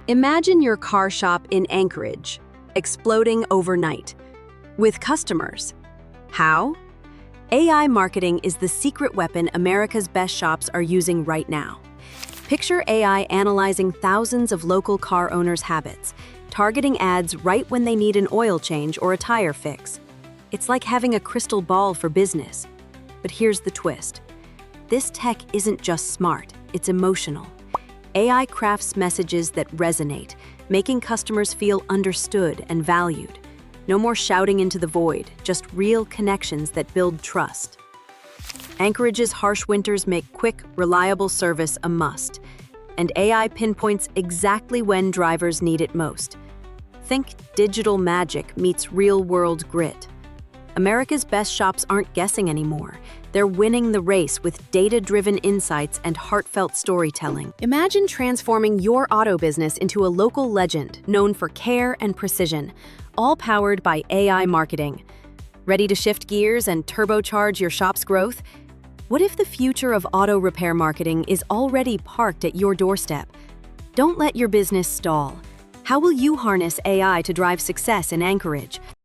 Imagine your car shop in Anchorage, exploding overnight, with customers. How? AI marketing is the secret weapon America's best shops are using right now. Picture AI analyzing thousands of local car owners' habits, targeting ads right when they need an oil change or a tire fix. It's like having a crystal ball for business. But here's the twist. This tech isn't just smart, it's emotional. AI crafts messages that resonate, making customers feel understood and valued. No more shouting into the void, just real connections that build trust. Anchorage's harsh winters make quick, reliable service a must, and AI pinpoints exactly when drivers need it most. Think digital magic meets real-world grit. America's best shops aren't guessing anymore. They're winning the race with data-driven insights and heartfelt storytelling. Imagine transforming your auto business into a local legend known for care and precision, all powered by AI marketing. Ready to shift gears and turbocharge your shop's growth? What if the future of auto repair marketing is already parked at your doorstep? Don't let your business stall. How will you harness AI to drive success in Anchorage?